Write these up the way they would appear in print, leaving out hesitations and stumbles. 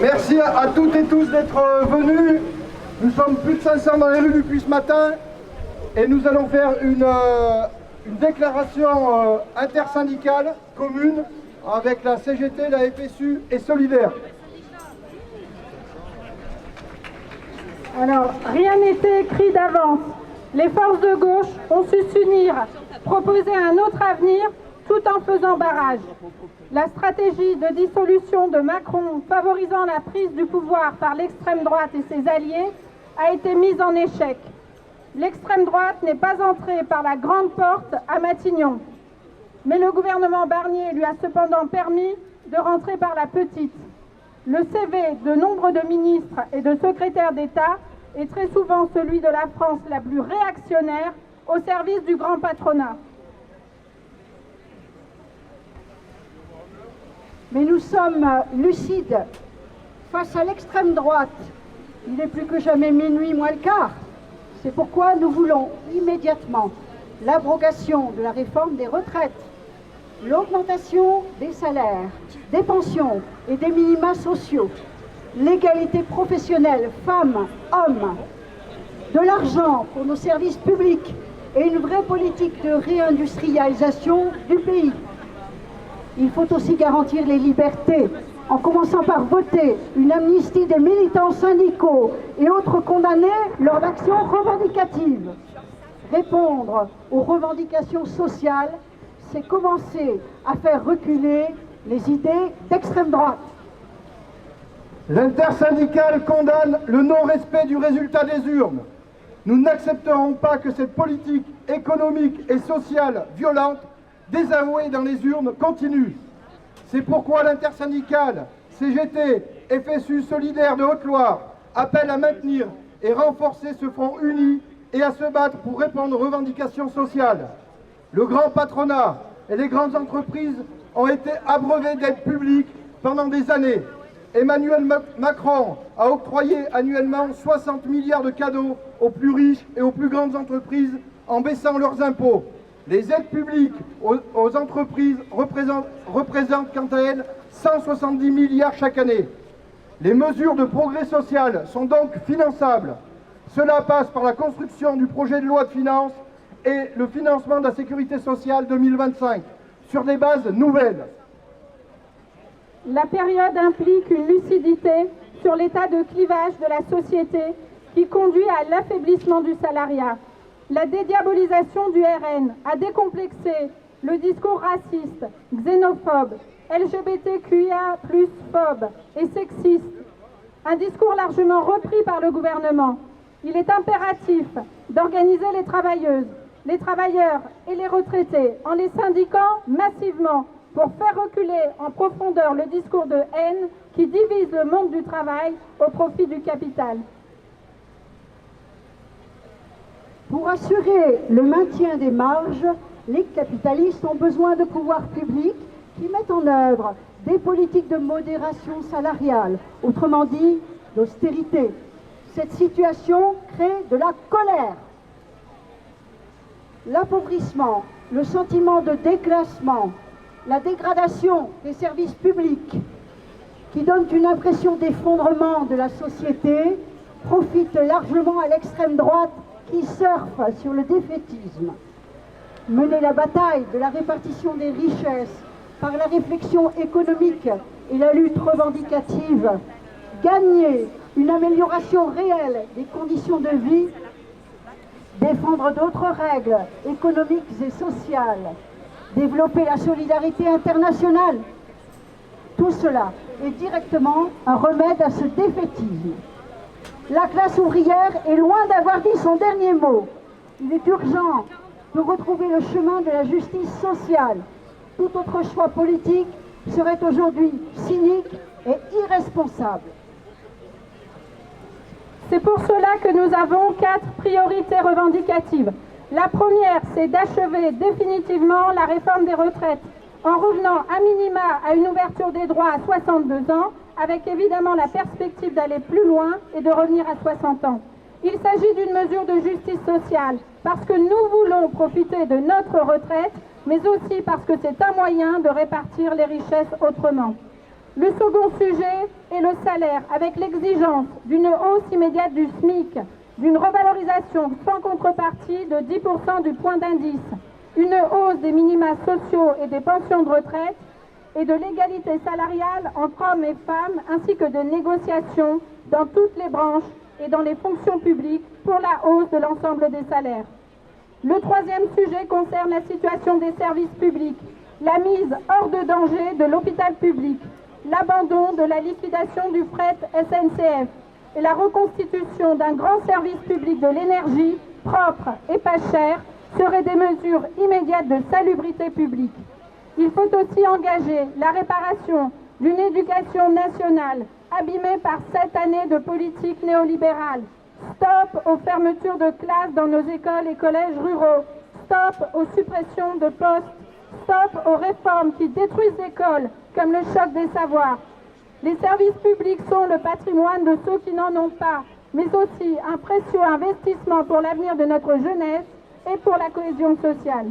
Merci à toutes et tous d'être venus. Nous sommes plus de 500 dans les rues depuis ce matin et nous allons faire une déclaration intersyndicale commune avec la CGT, la FSU et Solidaire. Alors, rien n'était écrit d'avance. Les forces de gauche ont su s'unir, proposer un autre avenir tout en faisant barrage. La stratégie de dissolution de Macron favorisant la prise du pouvoir par l'extrême droite et ses alliés a été mise en échec. L'extrême droite n'est pas entrée par la grande porte à Matignon. Mais le gouvernement Barnier lui a cependant permis de rentrer par la petite. Le CV de nombre de ministres et de secrétaires d'État est très souvent celui de la France la plus réactionnaire au service du grand patronat. Mais nous sommes lucides face à l'extrême droite. Il est plus que jamais minuit moins le quart. C'est pourquoi nous voulons immédiatement l'abrogation de la réforme des retraites, l'augmentation des salaires, des pensions et des minima sociaux, l'égalité professionnelle femmes, hommes, de l'argent pour nos services publics et une vraie politique de réindustrialisation du pays. Il faut aussi garantir les libertés, en commençant par voter une amnistie des militants syndicaux et autres condamnés lors d'actions revendicatives. Répondre aux revendications sociales, c'est commencer à faire reculer les idées d'extrême droite. L'intersyndicale condamne le non-respect du résultat des urnes. Nous n'accepterons pas que cette politique économique et sociale violente, désavouée dans les urnes, continue. C'est pourquoi l'intersyndicale CGT, FSU Solidaire de Haute-Loire appelle à maintenir et renforcer ce front uni et à se battre pour répondre aux revendications sociales. Le grand patronat et les grandes entreprises ont été abreuvés d'aides publiques pendant des années. Emmanuel Macron a octroyé annuellement 60 milliards de cadeaux aux plus riches et aux plus grandes entreprises en baissant leurs impôts. Les aides publiques aux entreprises représentent quant à elles 170 milliards chaque année. Les mesures de progrès social sont donc finançables. Cela passe par la construction du projet de loi de finances et le financement de la sécurité sociale 2025 sur des bases nouvelles. La période implique une lucidité sur l'état de clivage de la société qui conduit à l'affaiblissement du salariat. La dédiabolisation du RN a décomplexé le discours raciste, xénophobe, LGBTQIA+, phobe et sexiste. Un discours largement repris par le gouvernement. Il est impératif d'organiser les travailleuses, les travailleurs et les retraités en les syndiquant massivement pour faire reculer en profondeur le discours de haine qui divise le monde du travail au profit du capital. Pour assurer le maintien des marges, les capitalistes ont besoin de pouvoirs publics qui mettent en œuvre des politiques de modération salariale, autrement dit d'austérité. Cette situation crée de la colère. L'appauvrissement, le sentiment de déclassement, la dégradation des services publics qui donnent une impression d'effondrement de la société profitent largement à l'extrême droite qui surfe sur le défaitisme. Mener la bataille de la répartition des richesses par la réflexion économique et la lutte revendicative, gagner une amélioration réelle des conditions de vie, défendre d'autres règles économiques et sociales, développer la solidarité internationale. Tout cela est directement un remède à ce défaitisme. La classe ouvrière est loin d'avoir dit son dernier mot. Il est urgent de retrouver le chemin de la justice sociale. Tout autre choix politique serait aujourd'hui cynique et irresponsable. C'est pour cela que nous avons 4 priorités revendicatives. La première, c'est d'achever définitivement la réforme des retraites en revenant à minima à une ouverture des droits à 62 ans, avec évidemment la perspective d'aller plus loin et de revenir à 60 ans. Il s'agit d'une mesure de justice sociale, parce que nous voulons profiter de notre retraite, mais aussi parce que c'est un moyen de répartir les richesses autrement. Le second sujet est le salaire, avec l'exigence d'une hausse immédiate du SMIC, d'une revalorisation sans contrepartie de 10% du point d'indice, une hausse des minima sociaux et des pensions de retraite, et de l'égalité salariale entre hommes et femmes, ainsi que de négociations dans toutes les branches et dans les fonctions publiques pour la hausse de l'ensemble des salaires. Le troisième sujet concerne la situation des services publics, la mise hors de danger de l'hôpital public, l'abandon de la liquidation du fret SNCF et la reconstitution d'un grand service public de l'énergie propre et pas cher seraient des mesures immédiates de salubrité publique. Il faut aussi engager la réparation d'une éducation nationale abîmée par 7 années de politique néolibérale. Stop aux fermetures de classes dans nos écoles et collèges ruraux. Stop aux suppressions de postes. Stop aux réformes qui détruisent l'école, comme le choc des savoirs. Les services publics sont le patrimoine de ceux qui n'en ont pas, mais aussi un précieux investissement pour l'avenir de notre jeunesse et pour la cohésion sociale.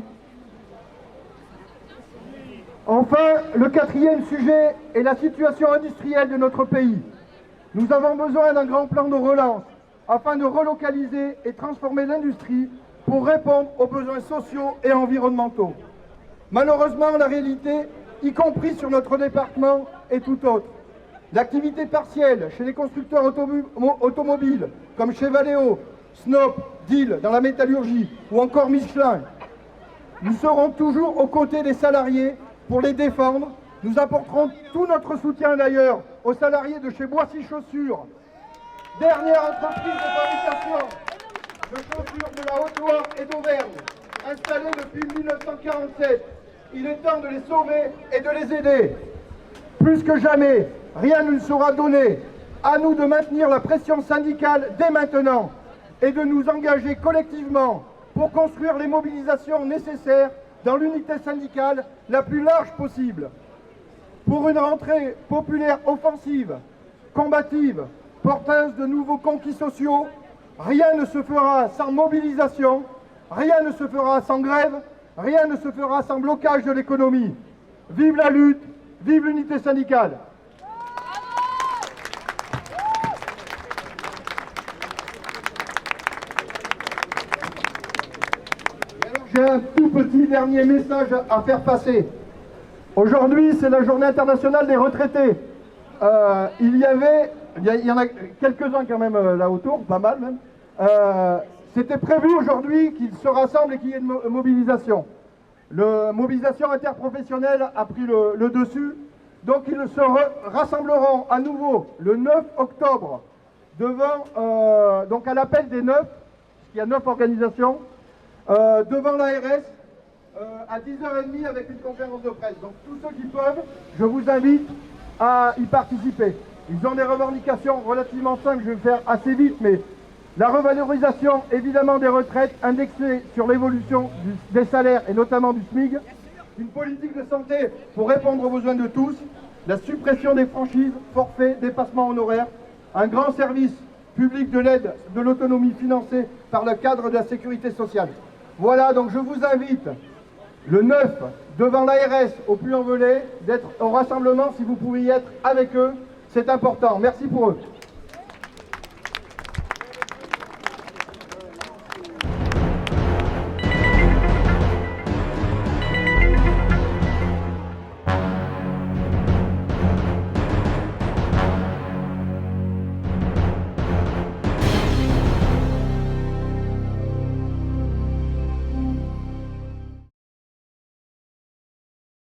Enfin, le quatrième sujet est la situation industrielle de notre pays. Nous avons besoin d'un grand plan de relance afin de relocaliser et transformer l'industrie pour répondre aux besoins sociaux et environnementaux. Malheureusement, la réalité, y compris sur notre département, est tout autre. L'activité partielle chez les constructeurs automobiles, comme chez Valeo, Snop, Deal dans la métallurgie ou encore Michelin. Nous serons toujours aux côtés des salariés pour les défendre. Nous apporterons tout notre soutien d'ailleurs aux salariés de chez Boissy Chaussures, dernière entreprise de fabrication de chaussures de la Haute-Loire et d'Auvergne, installée depuis 1947. Il est temps de les sauver et de les aider. Plus que jamais, rien ne nous sera donné. À nous de maintenir la pression syndicale dès maintenant et de nous engager collectivement pour construire les mobilisations nécessaires dans l'unité syndicale la plus large possible. Pour une rentrée populaire offensive, combative, porteuse de nouveaux conquis sociaux, rien ne se fera sans mobilisation, rien ne se fera sans grève, rien ne se fera sans blocage de l'économie. Vive la lutte, vive l'unité syndicale. J'ai un tout petit dernier message à faire passer. Aujourd'hui, c'est la journée internationale des retraités. Il y en a quelques-uns quand même là autour, pas mal même. C'était prévu aujourd'hui qu'ils se rassemblent et qu'il y ait une mobilisation. La mobilisation interprofessionnelle a pris le dessus. Donc ils se rassembleront à nouveau le 9 octobre devant, donc à l'appel des 9, il y a 9 organisations, devant l'ARS à 10h30 avec une conférence de presse. Donc tous ceux qui peuvent, je vous invite à y participer. Ils ont des revendications relativement simples, je vais faire assez vite, mais la revalorisation évidemment des retraites indexées sur l'évolution des salaires et notamment du SMIC, une politique de santé pour répondre aux besoins de tous, la suppression des franchises, forfaits, dépassements honoraires, un grand service public de l'aide de l'autonomie financé par le cadre de la sécurité sociale. Voilà, donc je vous invite le 9 devant l'ARS au Puy-en-Velay d'être au rassemblement si vous pouvez y être avec eux, c'est important. Merci pour eux.